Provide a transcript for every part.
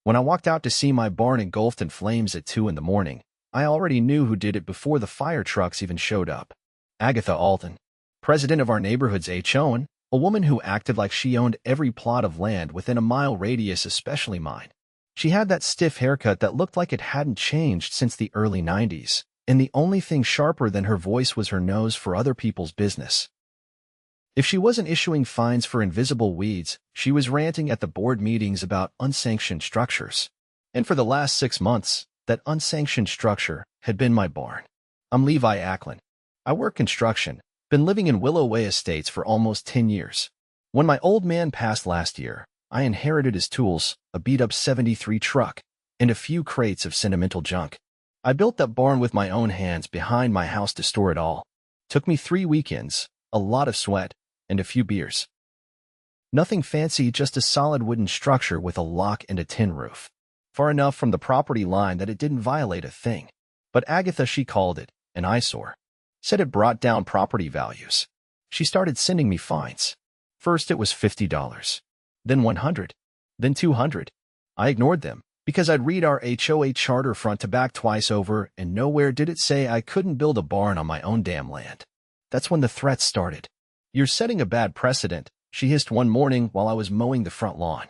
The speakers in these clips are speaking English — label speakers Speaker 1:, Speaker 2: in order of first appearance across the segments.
Speaker 1: When I walked out to see my barn engulfed in flames at 2 in the morning, I already knew who did it before the fire trucks even showed up. Agatha Alton, president of our neighborhood's HOA, a woman who acted like she owned every plot of land within a mile radius, especially mine. She had that stiff haircut that looked like it hadn't changed since the early 90s, and the only thing sharper than her voice was her nose for other people's business. If she wasn't issuing fines for invisible weeds, she was ranting at the board meetings about unsanctioned structures. And for the last 6 months, that unsanctioned structure had been my barn. I'm Levi Acklen. I work construction, been living in Willow Way Estates for almost 10 years. When my old man passed last year, I inherited his tools, a beat-up '73 truck, and a few crates of sentimental junk. I built that barn with my own hands behind my house to store it all. Took me 3 weekends, a lot of sweat, and a few beers. Nothing fancy, just a solid wooden structure with a lock and a tin roof. Far enough from the property line that it didn't violate a thing. But Agatha, she called it an eyesore. Said it brought down property values. She started sending me fines. First it was $50, then $100, then $200. I ignored them, because I'd read our HOA charter front to back twice over, and nowhere did it say I couldn't build a barn on my own damn land. That's when the threats started. "You're setting a bad precedent," she hissed one morning while I was mowing the front lawn.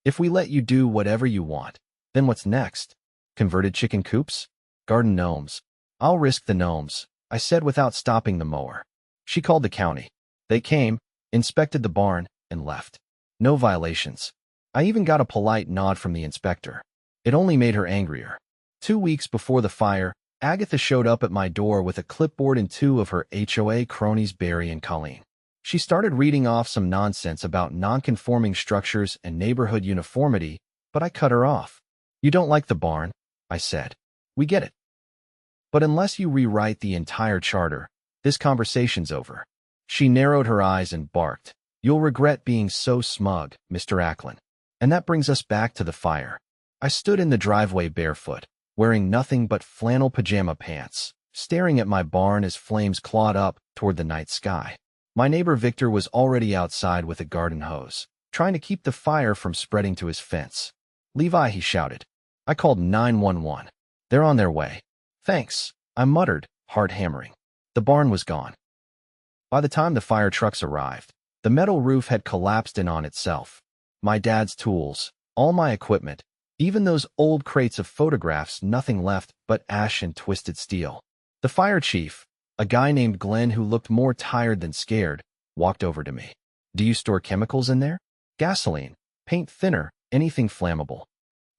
Speaker 1: "If we let you do whatever you want, then what's next? Converted chicken coops? Garden gnomes?" "I'll risk the gnomes," I said without stopping the mower. She called the county. They came, inspected the barn, and left. No violations. I even got a polite nod from the inspector. It only made her angrier. 2 weeks before the fire, Agatha showed up at my door with a clipboard and 2 of her HOA cronies, Barry and Colleen. She started reading off some nonsense about non-conforming structures and neighborhood uniformity, but I cut her off. "You don't like the barn," I said. "We get it. But unless you rewrite the entire charter, this conversation's over." She narrowed her eyes and barked, "You'll regret being so smug, Mr. Acklen." And that brings us back to the fire. I stood in the driveway barefoot, wearing nothing but flannel pajama pants, staring at my barn as flames clawed up toward the night sky. My neighbor Victor was already outside with a garden hose, trying to keep the fire from spreading to his fence. "Levi," he shouted. I called 911. "They're on their way." "Thanks," I muttered, heart hammering. The barn was gone. By the time the fire trucks arrived, the metal roof had collapsed in on itself. My dad's tools, all my equipment, even those old crates of photographs, nothing left but ash and twisted steel. The fire chief, a guy named Glenn who looked more tired than scared, walked over to me. "Do you store chemicals in there? Gasoline, paint thinner, anything flammable?"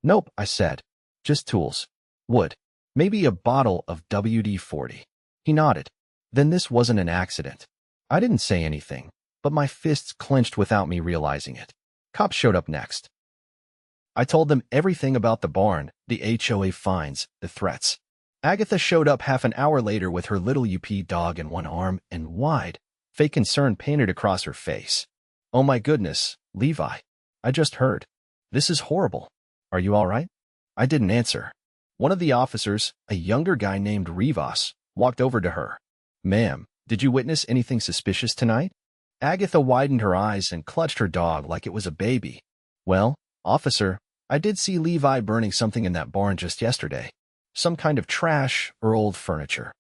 Speaker 1: "Nope," I said. "Just tools. Wood. Maybe a bottle of WD-40. He nodded. Then this wasn't an accident. I didn't say anything, but my fists clenched without me realizing it. Cops showed up next. I told them everything about the barn, the HOA fines, the threats. Agatha showed up half an hour later with her little UP dog in one arm and wide, fake concern painted across her face. "Oh my goodness, Levi. I just heard. This is horrible. Are you all right?" I didn't answer. One of the officers, a younger guy named Rivas, walked over to her. "Ma'am, did you witness anything suspicious tonight?" Agatha widened her eyes and clutched her dog like it was a baby. "Well, officer, I did see Levi burning something in that barn just yesterday. Some kind of trash or old furniture.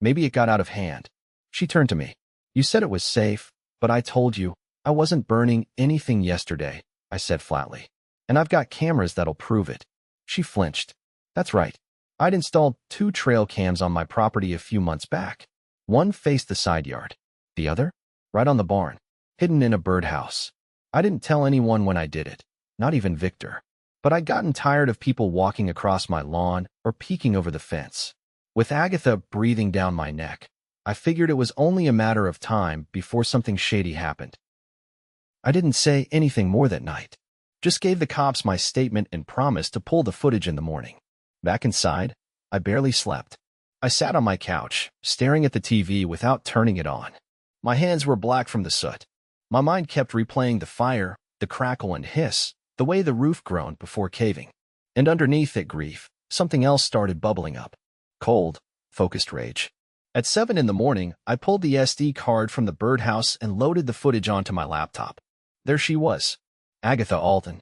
Speaker 1: Maybe it got out of hand." She turned to me. "You said it was safe, but I told you I wasn't burning anything yesterday," I said flatly. "And I've got cameras that'll prove it." She flinched. "That's right. I'd installed 2 trail cams on my property a few months back. One faced the side yard. The other? Right on the barn, hidden in a birdhouse. I didn't tell anyone when I did it, not even Victor. But I'd gotten tired of people walking across my lawn or peeking over the fence. With Agatha breathing down my neck, I figured it was only a matter of time before something shady happened. I didn't say anything more that night. Just gave the cops my statement and promised to pull the footage in the morning. Back inside, I barely slept. I sat on my couch, staring at the TV without turning it on. My hands were black from the soot. My mind kept replaying the fire, the crackle and hiss, the way the roof groaned before caving. And underneath it, grief, something else started bubbling up. Cold, focused rage. At 7 in the morning, I pulled the SD card from the birdhouse and loaded the footage onto my laptop. There she was, Agatha Alton.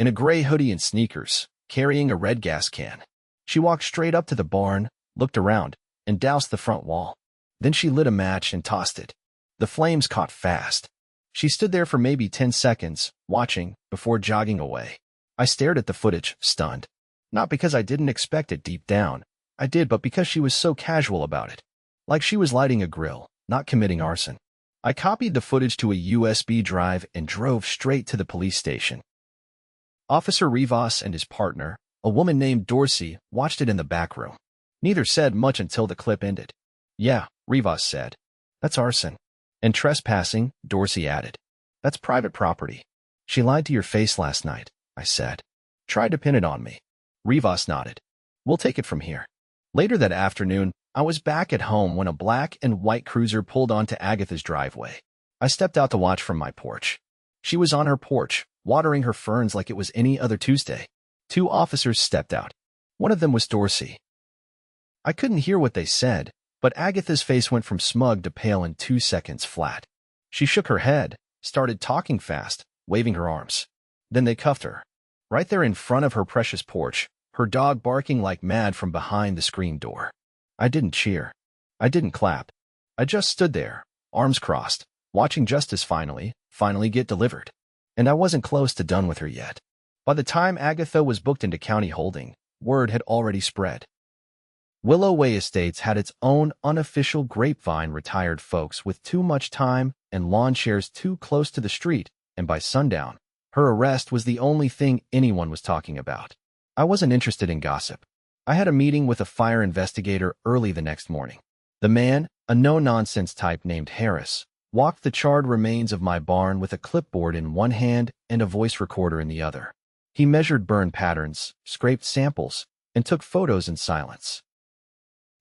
Speaker 1: in a gray hoodie and sneakers, carrying a red gas can. She walked straight up to the barn, looked around, and doused the front wall. Then she lit a match and tossed it. The flames caught fast. She stood there for maybe 10 seconds, watching, before jogging away. I stared at the footage, stunned. Not because I didn't expect it deep down. I did, but because she was so casual about it. Like she was lighting a grill, not committing arson. I copied the footage to a USB drive and drove straight to the police station. Officer Rivas and his partner, a woman named Dorsey, watched it in the back room. Neither said much until the clip ended. "Yeah," Rivas said. "That's arson." "And trespassing," Dorsey added. "That's private property." "She lied to your face last night," I said. "Tried to pin it on me." Rivas nodded. "We'll take it from here." Later that afternoon, I was back at home when a black and white cruiser pulled onto Agatha's driveway. I stepped out to watch from my porch. She was on her porch, watering her ferns like it was any other Tuesday. 2 officers stepped out. One of them was Dorsey. I couldn't hear what they said, but Agatha's face went from smug to pale in 2 seconds flat. She shook her head, started talking fast, waving her arms. Then they cuffed her. Right there in front of her precious porch, her dog barking like mad from behind the screen door. I didn't cheer. I didn't clap. I just stood there, arms crossed, watching justice finally get delivered. And I wasn't close to done with her yet. By the time Agatha was booked into county holding, word had already spread. Willow Way Estates had its own unofficial grapevine retired folks with too much time and lawn chairs too close to the street, and by sundown, her arrest was the only thing anyone was talking about. I wasn't interested in gossip. I had a meeting with a fire investigator early the next morning. The man, a no-nonsense type named Harris, walked the charred remains of my barn with a clipboard in one hand and a voice recorder in the other. He measured burn patterns, scraped samples, and took photos in silence.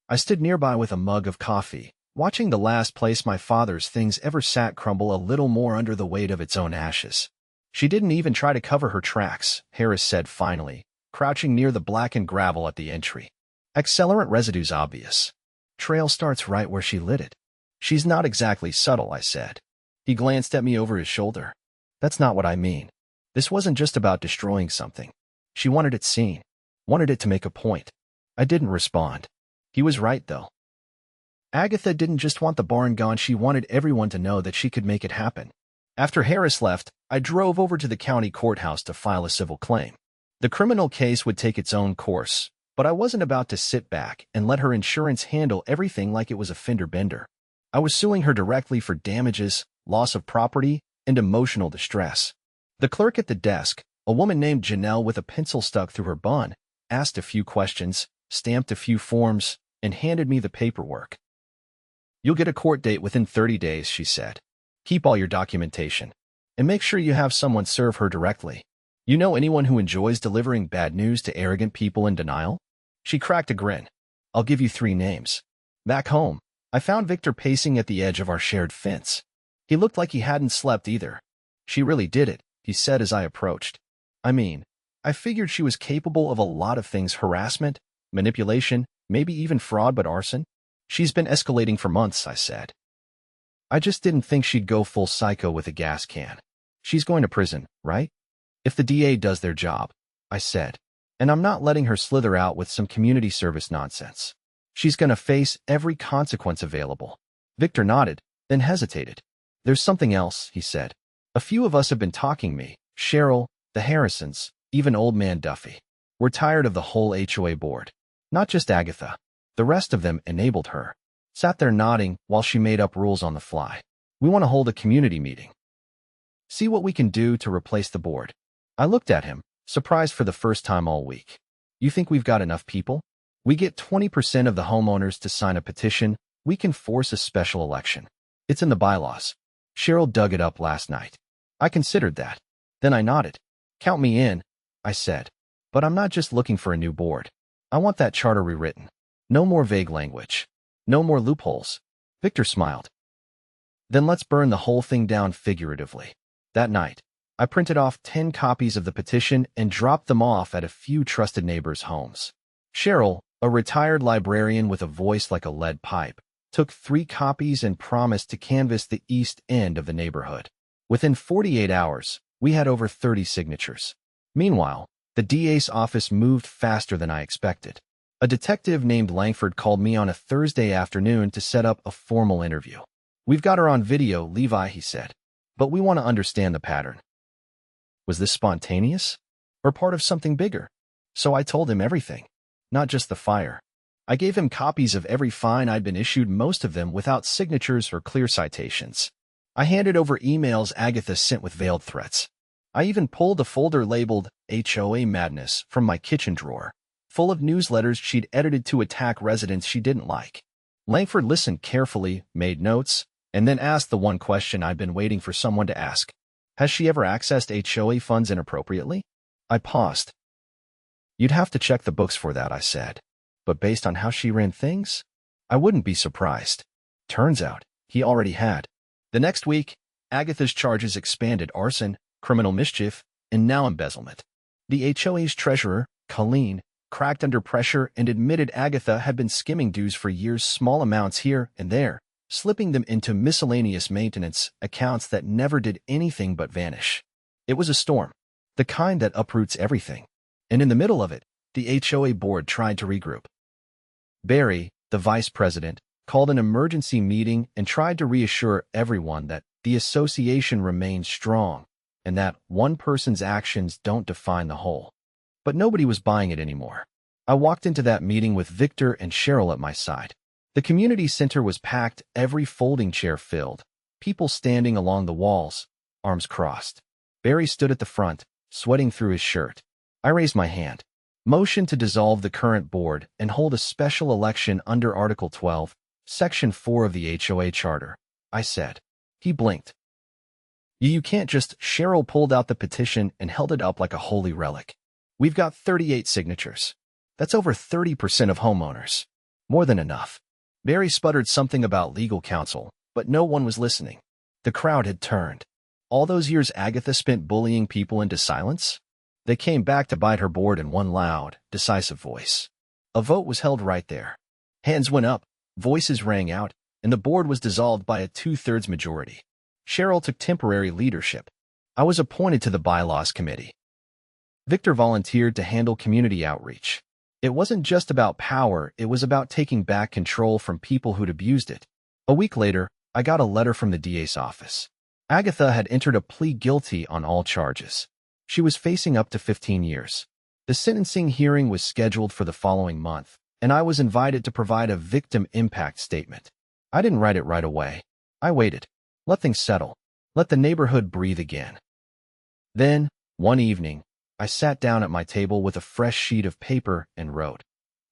Speaker 1: I stood nearby with a mug of coffee, watching the last place my father's things ever sat crumble a little more under the weight of its own ashes. "She didn't even try to cover her tracks," Harris said finally, crouching near the blackened gravel at the entry. "Accelerant residue's obvious. Trail starts right where she lit it." "She's not exactly subtle," I said. He glanced at me over his shoulder. "That's not what I mean. This wasn't just about destroying something. She wanted it seen, wanted it to make a point." I didn't respond. He was right, though. Agatha didn't just want the barn gone, she wanted everyone to know that she could make it happen. After Harris left, I drove over to the county courthouse to file a civil claim. The criminal case would take its own course, but I wasn't about to sit back and let her insurance handle everything like it was a fender bender. I was suing her directly for damages, loss of property, and emotional distress. The clerk at the desk, a woman named Janelle with a pencil stuck through her bun, asked a few questions, stamped a few forms, and handed me the paperwork. "You'll get a court date within 30 days, she said. "Keep all your documentation. And make sure you have someone serve her directly. You know anyone who enjoys delivering bad news to arrogant people in denial?" She cracked a grin. "I'll give you 3 names. Back home, I found Victor pacing at the edge of our shared fence. He looked like he hadn't slept either. She really did it," he said as I approached. "I mean, I figured she was capable of a lot of things: harassment, manipulation, maybe even fraud, but arson? She's been escalating for months," I said. "I just didn't think she'd go full psycho with a gas can. She's going to prison, right? If the DA does their job," I said. "And I'm not letting her slither out with some community service nonsense. She's going to face every consequence available." Victor nodded, then hesitated. "There's something else," he said. "A few of us have been talking me, Cheryl, the Harrisons, even old man Duffy. We're tired of the whole HOA board. Not just Agatha. The rest of them enabled her." Sat there nodding while she made up rules on the fly. "We want to hold a community meeting. See what we can do to replace the board." I looked at him, surprised for the first time all week. "You think we've got enough people? We get 20% of the homeowners to sign a petition. We can force a special election. It's in the bylaws. Cheryl dug it up last night." I considered that. Then I nodded. "Count me in," I said. "But I'm not just looking for a new board. I want that charter rewritten. No more vague language. No more loopholes." Victor smiled. "Then let's burn the whole thing down figuratively." That night, I printed off 10 copies of the petition and dropped them off at a few trusted neighbors' homes. Cheryl, a retired librarian with a voice like a lead pipe, took 3 copies and promised to canvass the east end of the neighborhood. Within 48 hours, we had over 30 signatures. Meanwhile, the DA's office moved faster than I expected. A detective named Langford called me on a Thursday afternoon to set up a formal interview. "We've got her on video, Levi," he said, "but we want to understand the pattern." Was this spontaneous? Or part of something bigger? So I told him everything. Not just the fire. I gave him copies of every fine I'd been issued, most of them without signatures or clear citations. I handed over emails Agatha sent with veiled threats. I even pulled a folder labeled HOA Madness from my kitchen drawer, full of newsletters she'd edited to attack residents she didn't like. Langford listened carefully, made notes, and then asked the one question I'd been waiting for someone to ask. Has she ever accessed HOA funds inappropriately? I paused. You'd have to check the books for that, I said. But based on how she ran things, I wouldn't be surprised. Turns out, he already had. The next week, Agatha's charges expanded: arson, criminal mischief, and now embezzlement. The HOA's treasurer, Colleen, cracked under pressure and admitted Agatha had been skimming dues for years, small amounts here and there, slipping them into miscellaneous maintenance accounts that never did anything but vanish. It was a storm, the kind that uproots everything. And in the middle of it, the HOA board tried to regroup. Barry, the vice president, called an emergency meeting and tried to reassure everyone that the association remained strong and that one person's actions don't define the whole. But nobody was buying it anymore. I walked into that meeting with Victor and Cheryl at my side. The community center was packed, every folding chair filled, people standing along the walls, arms crossed. Barry stood at the front, sweating through his shirt. I raised my hand, motioned to dissolve the current board and hold a special election under Article 12, Section 4 of the HOA Charter, I said. He blinked. You can't just. Cheryl pulled out the petition and held it up like a holy relic. We've got 38 signatures. That's over 30% of homeowners. More than enough. Barry sputtered something about legal counsel, but no one was listening. The crowd had turned. All those years Agatha spent bullying people into silence? They came back to bite her board in one loud, decisive voice. A vote was held right there. Hands went up, voices rang out, and the board was dissolved by a 2/3 majority. Cheryl took temporary leadership. I was appointed to the bylaws committee. Victor volunteered to handle community outreach. It wasn't just about power, it was about taking back control from people who'd abused it. A week later, I got a letter from the DA's office. Agatha had entered a plea guilty on all charges. She was facing up to 15 years. The sentencing hearing was scheduled for the following month, and I was invited to provide a victim impact statement. I didn't write it right away. I waited. Let things settle. Let the neighborhood breathe again. Then, one evening, I sat down at my table with a fresh sheet of paper and wrote.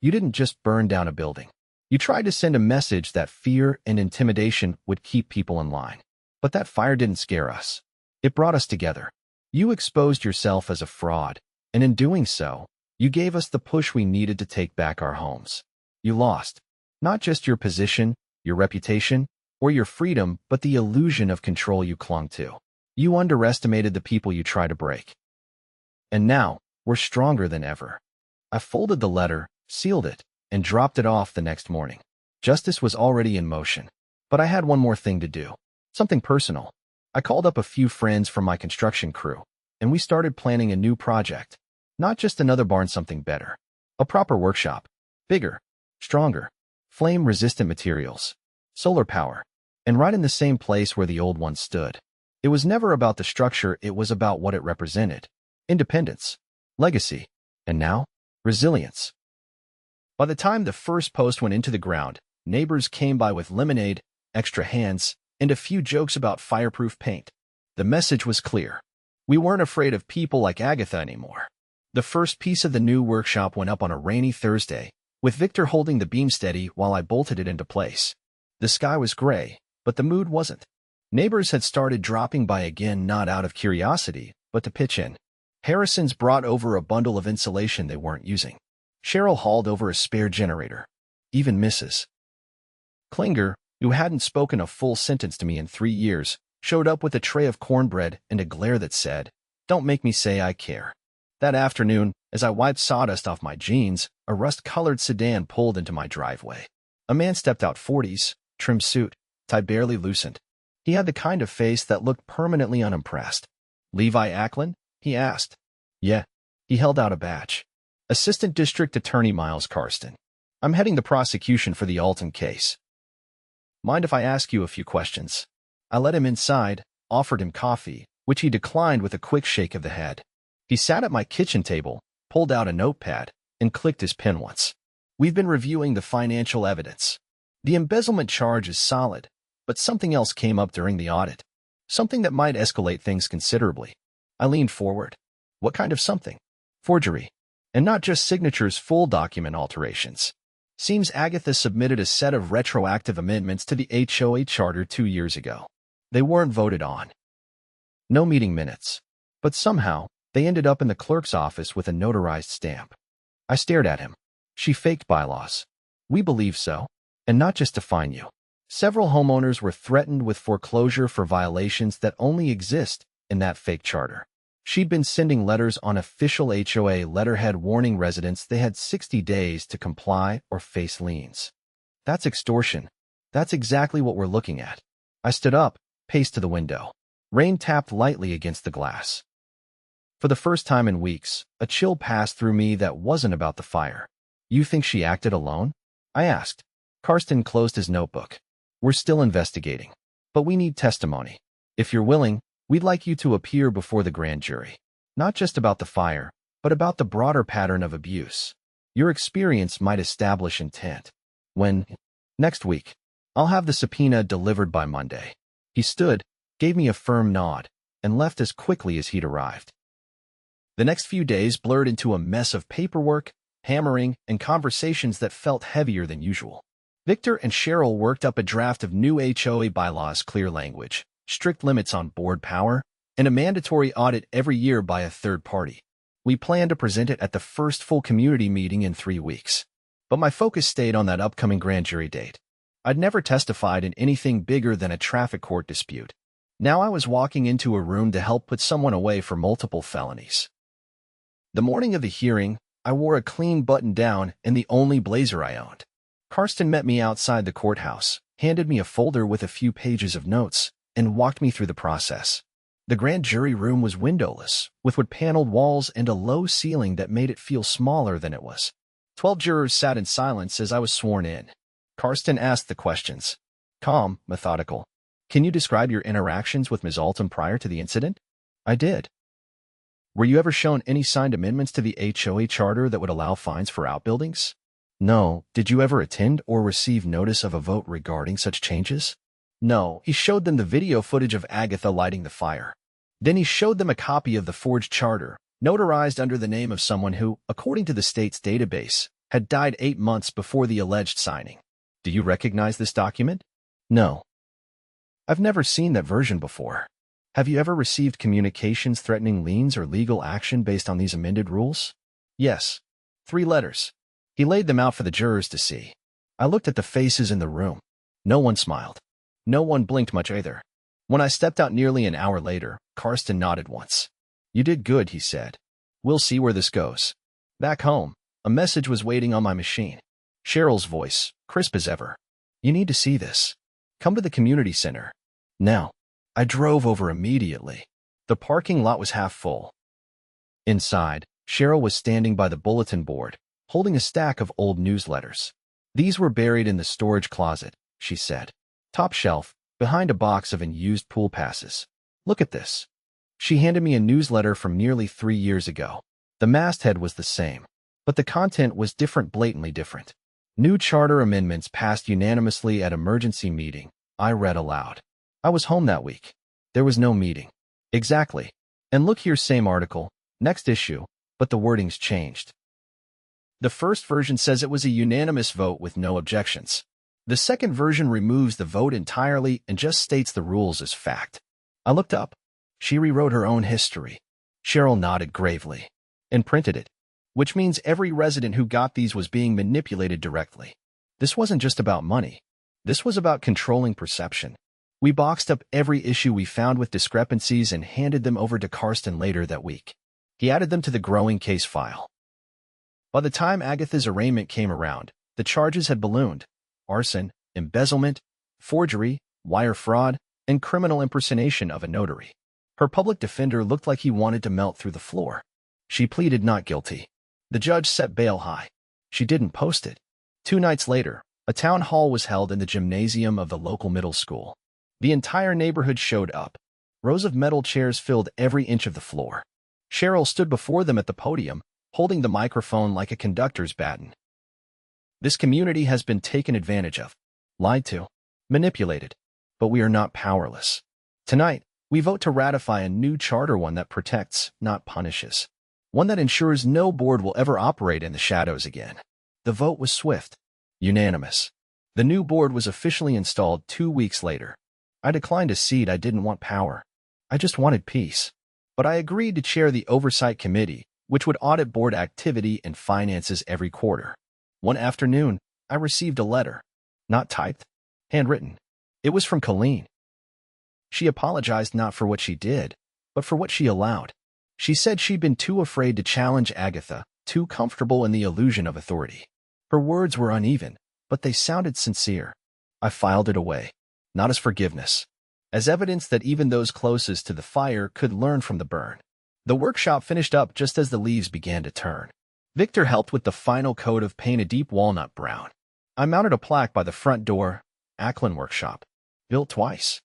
Speaker 1: You didn't just burn down a building. You tried to send a message that fear and intimidation would keep people in line. But that fire didn't scare us. It brought us together. You exposed yourself as a fraud, and in doing so, you gave us the push we needed to take back our homes. You lost, not just your position, your reputation, or your freedom, but the illusion of control you clung to. You underestimated the people you tried to break. And now, we're stronger than ever. I folded the letter, sealed it, and dropped it off the next morning. Justice was already in motion. But I had one more thing to do. Something personal. I called up a few friends from my construction crew, and we started planning a new project. Not just another barn, something better. A proper workshop. Bigger, stronger, flame-resistant materials, solar power, and right in the same place where the old one stood. It was never about the structure, it was about what it represented. Independence, legacy, and now, resilience. By the time the first post went into the ground, neighbors came by with lemonade, extra hands, and a few jokes about fireproof paint. The message was clear. We weren't afraid of people like Agatha anymore. The first piece of the new workshop went up on a rainy Thursday, with Victor holding the beam steady while I bolted it into place. The sky was gray, but the mood wasn't. Neighbors had started dropping by again, not out of curiosity, but to pitch in. Harrison's brought over a bundle of insulation they weren't using. Cheryl hauled over a spare generator. Even Mrs. Klinger, who hadn't spoken a full sentence to me in 3 years, showed up with a tray of cornbread and a glare that said, "Don't make me say I care." That afternoon, as I wiped sawdust off my jeans, a rust-colored sedan pulled into my driveway. A man stepped out, 40s, trim suit, tie barely loosened. He had the kind of face that looked permanently unimpressed. "Levi Acklen?" he asked. Yeah. He held out a badge. Assistant District Attorney Miles Karsten. I'm heading the prosecution for the Alton case. Mind if I ask you a few questions? I let him inside, offered him coffee, which he declined with a quick shake of the head. He sat at my kitchen table, pulled out a notepad, and clicked his pen once. We've been reviewing the financial evidence. The embezzlement charge is solid, but something else came up during the audit. Something that might escalate things considerably. I leaned forward. What kind of something? Forgery. And not just signatures, full document alterations. Seems Agatha submitted a set of retroactive amendments to the HOA charter 2 years ago. They weren't voted on. No meeting minutes. But somehow, they ended up in the clerk's office with a notarized stamp. I stared at him. She faked bylaws. We believe so. And not just to fine you. Several homeowners were threatened with foreclosure for violations that only exist in that fake charter. She'd been sending letters on official HOA letterhead warning residents they had 60 days to comply or face liens. That's extortion. That's exactly what we're looking at. I stood up, paced to the window. Rain tapped lightly against the glass. For the first time in weeks, a chill passed through me that wasn't about the fire. You think she acted alone? I asked. Karsten closed his notebook. We're still investigating. But we need testimony. If you're willing, we'd like you to appear before the grand jury. Not just about the fire, but about the broader pattern of abuse. Your experience might establish intent. When? Next week. I'll have the subpoena delivered by Monday. He stood, gave me a firm nod, and left as quickly as he'd arrived. The next few days blurred into a mess of paperwork, hammering, and conversations that felt heavier than usual. Victor and Cheryl worked up a draft of new HOA bylaws, clear language, strict limits on board power, and a mandatory audit every year by a third party. We planned to present it at the first full community meeting in 3 weeks. But my focus stayed on that upcoming grand jury date. I'd never testified in anything bigger than a traffic court dispute. Now I was walking into a room to help put someone away for multiple felonies. The morning of the hearing, I wore a clean button-down and the only blazer I owned. Karsten met me outside the courthouse, handed me a folder with a few pages of notes, and walked me through the process. The grand jury room was windowless, with wood-paneled walls and a low ceiling that made it feel smaller than it was. 12 jurors sat in silence as I was sworn in. Karsten asked the questions. Calm, methodical. Can you describe your interactions with Ms. Alton prior to the incident? I did. Were you ever shown any signed amendments to the HOA charter that would allow fines for outbuildings? No. Did you ever attend or receive notice of a vote regarding such changes? No. He showed them the video footage of Agatha lighting the fire. Then he showed them a copy of the forged charter, notarized under the name of someone who, according to the state's database, had died 8 months before the alleged signing. Do you recognize this document? No. I've never seen that version before. Have you ever received communications threatening liens or legal action based on these amended rules? Yes. 3 letters. He laid them out for the jurors to see. I looked at the faces in the room. No one smiled. No one blinked much either. When I stepped out nearly an hour later, Karsten nodded once. You did good, he said. We'll see where this goes. Back home, a message was waiting on my machine. Cheryl's voice, crisp as ever. You need to see this. Come to the community center. Now. I drove over immediately. The parking lot was half full. Inside, Cheryl was standing by the bulletin board, holding a stack of old newsletters. These were buried in the storage closet, she said. Top shelf, behind a box of unused pool passes. Look at this. She handed me a newsletter from nearly 3 years ago. The masthead was the same, but the content was different, blatantly different. New charter amendments passed unanimously at emergency meeting, I read aloud. I was home that week. There was no meeting. Exactly. And look here, same article, next issue, but the wording's changed. The first version says it was a unanimous vote with no objections. The second version removes the vote entirely and just states the rules as fact. I looked up. She rewrote her own history. Cheryl nodded gravely. And printed it. Which means every resident who got these was being manipulated directly. This wasn't just about money. This was about controlling perception. We boxed up every issue we found with discrepancies and handed them over to Karsten later that week. He added them to the growing case file. By the time Agatha's arraignment came around, the charges had ballooned. Arson, embezzlement, forgery, wire fraud, and criminal impersonation of a notary. Her public defender looked like he wanted to melt through the floor. She pleaded not guilty. The judge set bail high. She didn't post it. 2 nights later, a town hall was held in the gymnasium of the local middle school. The entire neighborhood showed up. Rows of metal chairs filled every inch of the floor. Cheryl stood before them at the podium, holding the microphone like a conductor's baton. This community has been taken advantage of, lied to, manipulated, but we are not powerless. Tonight, we vote to ratify a new charter, one that protects, not punishes. One that ensures no board will ever operate in the shadows again. The vote was swift, unanimous. The new board was officially installed 2 weeks later. I declined a seat. I didn't want power. I just wanted peace. But I agreed to chair the oversight committee, which would audit board activity and finances every quarter. One afternoon, I received a letter. Not typed, handwritten. It was from Colleen. She apologized not for what she did, but for what she allowed. She said she'd been too afraid to challenge Agatha, too comfortable in the illusion of authority. Her words were uneven, but they sounded sincere. I filed it away, not as forgiveness, as evidence that even those closest to the fire could learn from the burn. The workshop finished up just as the leaves began to turn. Victor helped with the final coat of paint, a deep walnut brown. I mounted a plaque by the front door, Acklen Workshop. Built twice.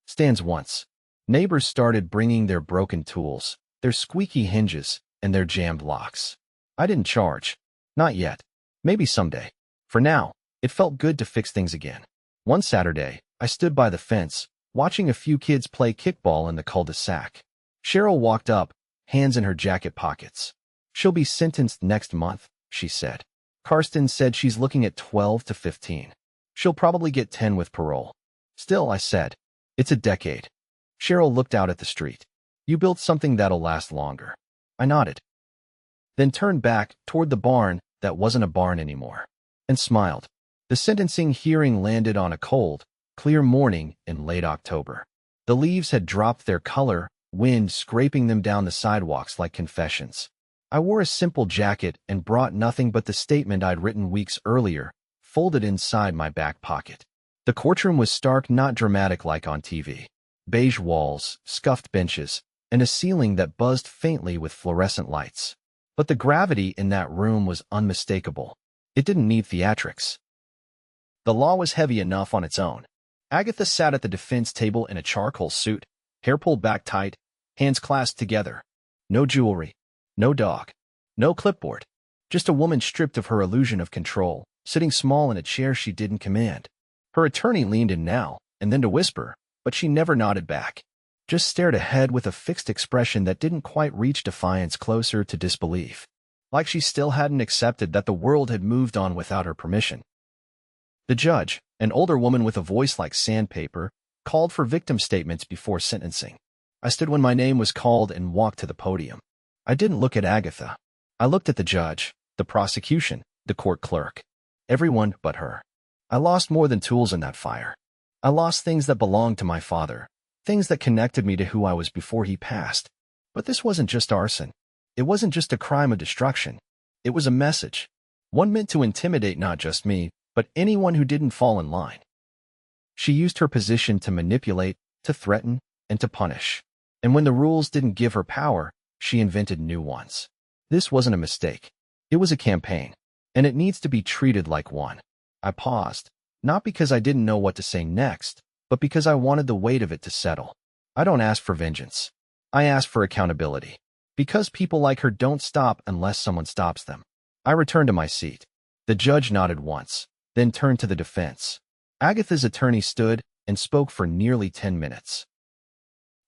Speaker 1: Stands once. Neighbors started bringing their broken tools, their squeaky hinges, and their jammed locks. I didn't charge. Not yet. Maybe someday. For now, it felt good to fix things again. One Saturday, I stood by the fence, watching a few kids play kickball in the cul-de-sac. Cheryl walked up, hands in her jacket pockets. She'll be sentenced next month, she said. Karsten said she's looking at 12 to 15. She'll probably get 10 with parole. Still, I said, it's a decade. Cheryl looked out at the street. You built something that'll last longer. I nodded. Then turned back toward the barn that wasn't a barn anymore, and smiled. The sentencing hearing landed on a cold, clear morning in late October. The leaves had dropped their color, wind scraping them down the sidewalks like confessions. I wore a simple jacket and brought nothing but the statement I'd written weeks earlier, folded inside my back pocket. The courtroom was stark, not dramatic like on TV. Beige walls, scuffed benches, and a ceiling that buzzed faintly with fluorescent lights. But the gravity in that room was unmistakable. It didn't need theatrics. The law was heavy enough on its own. Agatha sat at the defense table in a charcoal suit, hair pulled back tight, hands clasped together. No jewelry, no dog, no clipboard. Just a woman stripped of her illusion of control, sitting small in a chair she didn't command. Her attorney leaned in now and then to whisper, but she never nodded back. Just stared ahead with a fixed expression that didn't quite reach defiance, closer to disbelief. Like she still hadn't accepted that the world had moved on without her permission. The judge, an older woman with a voice like sandpaper, called for victim statements before sentencing. I stood when my name was called and walked to the podium. I didn't look at Agatha. I looked at the judge, the prosecution, the court clerk. Everyone but her. I lost more than tools in that fire. I lost things that belonged to my father, things that connected me to who I was before he passed. But this wasn't just arson. It wasn't just a crime of destruction. It was a message. One meant to intimidate not just me, but anyone who didn't fall in line. She used her position to manipulate, to threaten, and to punish. And when the rules didn't give her power, she invented new ones. This wasn't a mistake. It was a campaign, and it needs to be treated like one. I paused, not because I didn't know what to say next, but because I wanted the weight of it to settle. I don't ask for vengeance. I ask for accountability. Because people like her don't stop unless someone stops them. I returned to my seat. The judge nodded once, then turned to the defense. Agatha's attorney stood and spoke for nearly 10 minutes.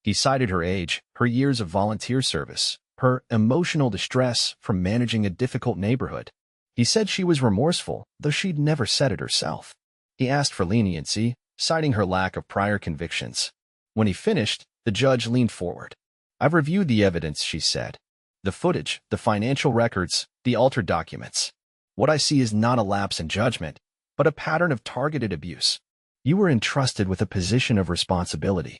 Speaker 1: He cited her age, her years of volunteer service, her emotional distress from managing a difficult neighborhood. He said she was remorseful, though she'd never said it herself. He asked for leniency, citing her lack of prior convictions. When he finished, the judge leaned forward. I've reviewed the evidence, she said. The footage, the financial records, the altered documents. What I see is not a lapse in judgment, but a pattern of targeted abuse. You were entrusted with a position of responsibility.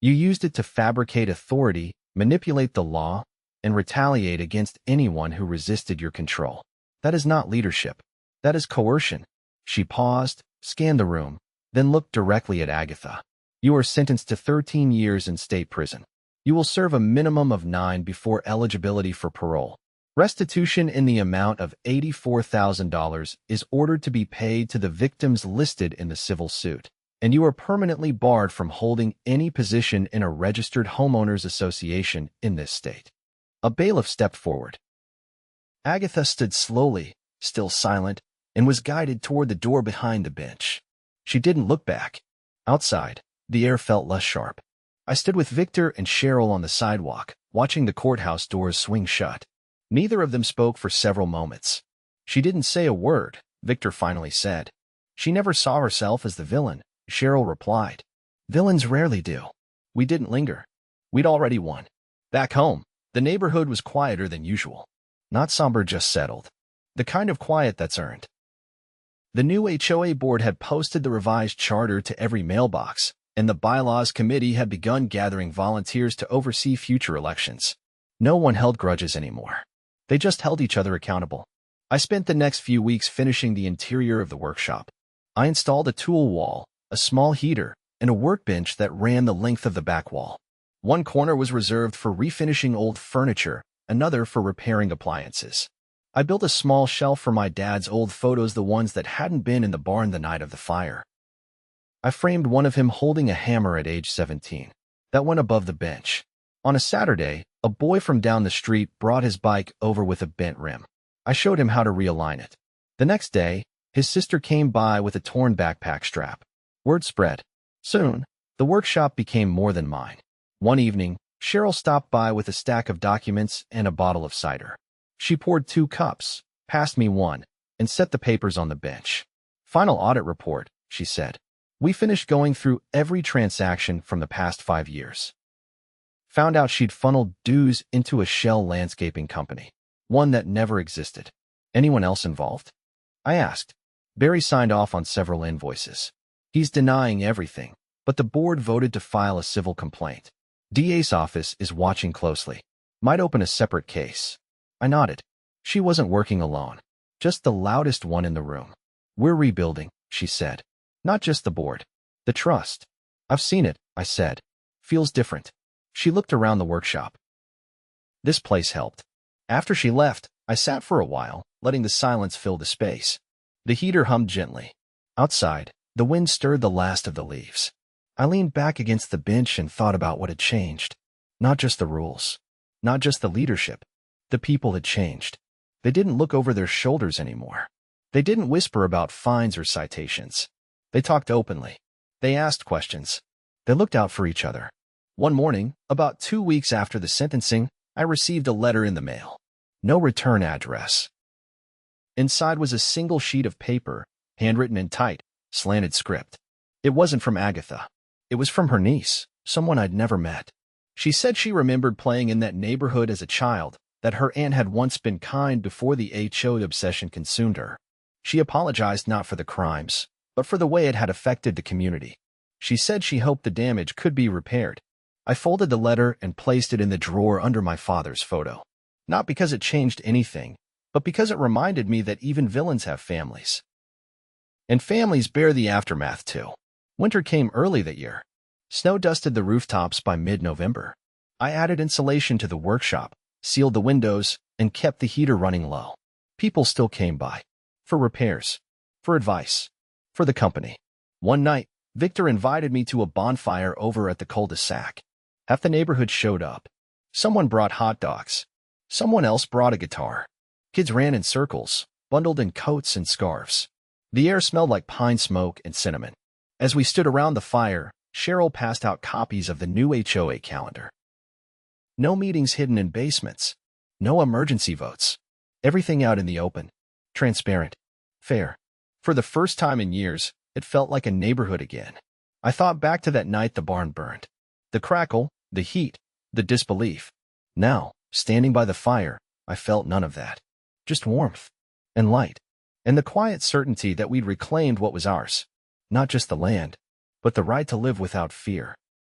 Speaker 1: You used it to fabricate authority, manipulate the law, and retaliate against anyone who resisted your control. That is not leadership. That is coercion. She paused, scanned the room, then looked directly at Agatha. You are sentenced to 13 years in state prison. You will serve a minimum of 9 before eligibility for parole. Restitution in the amount of $84,000 is ordered to be paid to the victims listed in the civil suit, and you are permanently barred from holding any position in a registered homeowners association in this state. A bailiff stepped forward. Agatha stood slowly, still silent, and was guided toward the door behind the bench. She didn't look back. Outside, the air felt less sharp. I stood with Victor and Cheryl on the sidewalk, watching the courthouse doors swing shut. Neither of them spoke for several moments. She didn't say a word, Victor finally said. She never saw herself as the villain, Cheryl replied. Villains rarely do. We didn't linger. We'd already won. Back home, the neighborhood was quieter than usual. Not somber, just settled. The kind of quiet that's earned. The new HOA board had posted the revised charter to every mailbox, and the bylaws committee had begun gathering volunteers to oversee future elections. No one held grudges anymore. They just held each other accountable. I spent the next few weeks finishing the interior of the workshop. I installed a tool wall, a small heater, and a workbench that ran the length of the back wall. One corner was reserved for refinishing old furniture, another for repairing appliances. I built a small shelf for my dad's old photos, the ones that hadn't been in the barn the night of the fire. I framed one of him holding a hammer at age 17. That went above the bench. On a Saturday, a boy from down the street brought his bike over with a bent rim. I showed him how to realign it. The next day, his sister came by with a torn backpack strap. Word spread. Soon, the workshop became more than mine. One evening, Cheryl stopped by with a stack of documents and a bottle of cider. She poured 2 cups, passed me one, and set the papers on the bench. Final audit report, she said. We finished going through every transaction from the past 5 years. Found out she'd funneled dues into a shell landscaping company, one that never existed. Anyone else involved? I asked. Barry signed off on several invoices. He's denying everything, but the board voted to file a civil complaint. DA's office is watching closely. Might open a separate case. I nodded. She wasn't working alone, just the loudest one in the room. We're rebuilding, she said. Not just the board. The trust. I've seen it, I said. Feels different. She looked around the workshop. This place helped. After she left, I sat for a while, letting the silence fill the space. The heater hummed gently. Outside, the wind stirred the last of the leaves. I leaned back against the bench and thought about what had changed. Not just the rules. Not just the leadership. The people had changed. They didn't look over their shoulders anymore. They didn't whisper about fines or citations. They talked openly. They asked questions. They looked out for each other. One morning, about 2 weeks after the sentencing, I received a letter in the mail. No return address. Inside was a single sheet of paper, handwritten in tight, slanted script. It wasn't from Agatha. It was from her niece, someone I'd never met. She said she remembered playing in that neighborhood as a child, that her aunt had once been kind before the HOA obsession consumed her. She apologized not for the crimes, but for the way it had affected the community. She said she hoped the damage could be repaired. I folded the letter and placed it in the drawer under my father's photo. Not because it changed anything, but because it reminded me that even villains have families. And families bear the aftermath too. Winter came early that year. Snow dusted the rooftops by mid-November. I added insulation to the workshop, sealed the windows, and kept the heater running low. People still came by. For repairs. For advice. For the company. One night, Victor invited me to a bonfire over at the cul-de-sac. Half the neighborhood showed up. Someone brought hot dogs. Someone else brought a guitar. Kids ran in circles, bundled in coats and scarves. The air smelled like pine smoke and cinnamon. As we stood around the fire, Cheryl passed out copies of the new HOA calendar. No meetings hidden in basements. No emergency votes. Everything out in the open. Transparent. Fair. For the first time in years, it felt like a neighborhood again. I thought back to that night the barn burned. The crackle, the heat, the disbelief. Now, standing by the fire, I felt none of that. Just warmth. And light. And the quiet certainty that we'd reclaimed what was ours. Not just the land, but the right to live without fear.